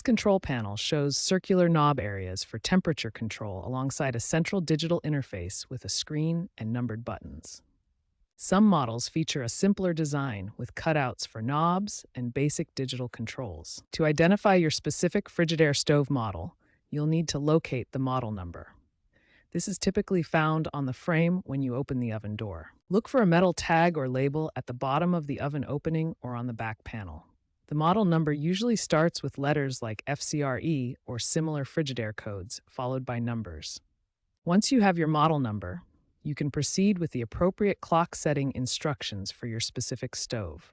This control panel shows circular knob areas for temperature control alongside a central digital interface with a screen and numbered buttons. Some models feature a simpler design with cutouts for knobs and basic digital controls. To identify your specific Frigidaire stove model, you'll need to locate the model number. This is typically found on the frame when you open the oven door. Look for a metal tag or label at the bottom of the oven opening or on the back panel. The model number usually starts with letters like FCRE or similar Frigidaire codes, followed by numbers. Once you have your model number, you can proceed with the appropriate clock setting instructions for your specific stove.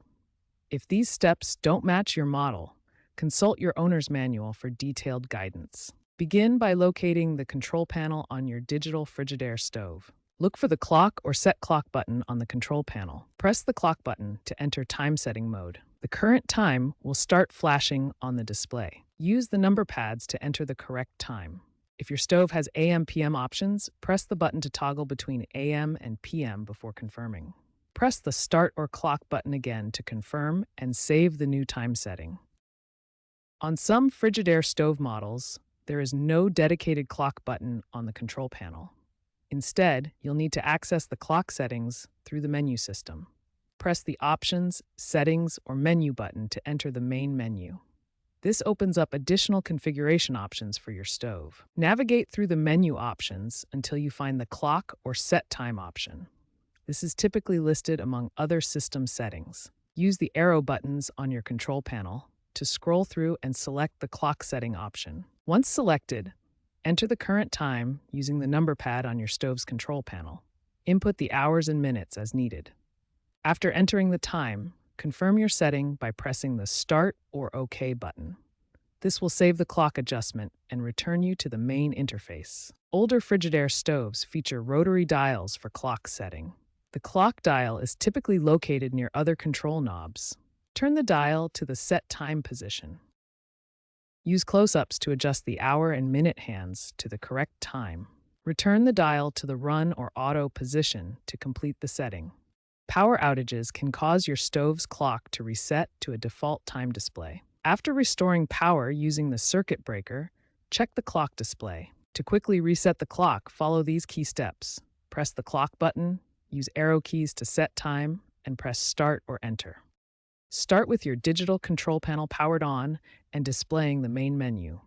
If these steps don't match your model, consult your owner's manual for detailed guidance. Begin by locating the control panel on your digital Frigidaire stove. Look for the clock or set clock button on the control panel. Press the clock button to enter time setting mode. The current time will start flashing on the display. Use the number pads to enter the correct time. If your stove has AM/PM options, press the button to toggle between AM and PM before confirming. Press the start or clock button again to confirm and save the new time setting. On some Frigidaire stove models, there is no dedicated clock button on the control panel. Instead, you'll need to access the clock settings through the menu system. Press the Options, Settings, or Menu button to enter the main menu. This opens up additional configuration options for your stove. Navigate through the menu options until you find the clock or set time option. This is typically listed among other system settings. Use the arrow buttons on your control panel to scroll through and select the clock setting option. Once selected, enter the current time using the number pad on your stove's control panel. Input the hours and minutes as needed. After entering the time, confirm your setting by pressing the Start or OK button. This will save the clock adjustment and return you to the main interface. Older Frigidaire stoves feature rotary dials for clock setting. The clock dial is typically located near other control knobs. Turn the dial to the set time position. Use close-ups to adjust the hour and minute hands to the correct time. Return the dial to the run or auto position to complete the setting. Power outages can cause your stove's clock to reset to a default time display. After restoring power using the circuit breaker, check the clock display. To quickly reset the clock, follow these key steps. Press the clock button, use arrow keys to set time, and press Start or Enter. Start with your digital control panel powered on and displaying the main menu.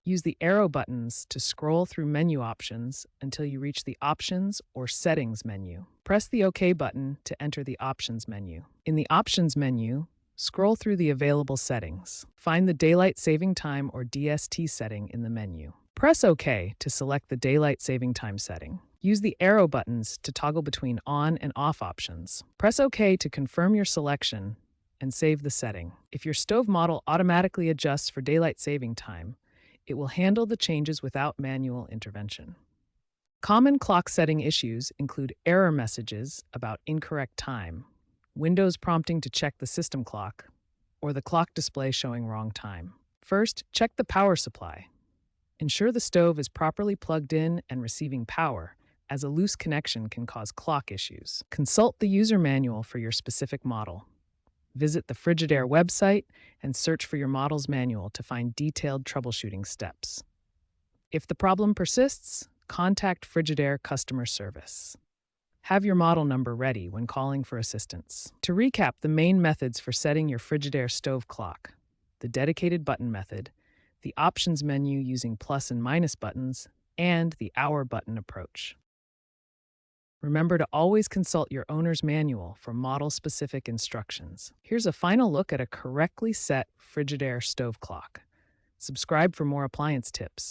Use the arrow buttons to scroll through menu options until you reach the Options or Settings menu. Press the OK button to enter the Options menu. In the Options menu, scroll through the available settings. Find the Daylight Saving Time or DST setting in the menu. Press OK to select the Daylight Saving Time setting. Use the arrow buttons to toggle between on and off options. Press OK to confirm your selection and save the setting. If your stove model automatically adjusts for daylight saving time, it will handle the changes without manual intervention. Common clock setting issues include error messages about incorrect time, windows prompting to check the system clock, or the clock display showing wrong time. First, check the power supply. Ensure the stove is properly plugged in and receiving power, as a loose connection can cause clock issues. Consult the user manual for your specific model. Visit the Frigidaire website and search for your model's manual to find detailed troubleshooting steps. If the problem persists, contact Frigidaire customer service. Have your model number ready when calling for assistance. To recap the main methods for setting your Frigidaire stove clock: the dedicated button method, the options menu using plus and minus buttons, and the hour button approach. Remember to always consult your owner's manual for model-specific instructions. Here's a final look at a correctly set Frigidaire stove clock. Subscribe for more appliance tips.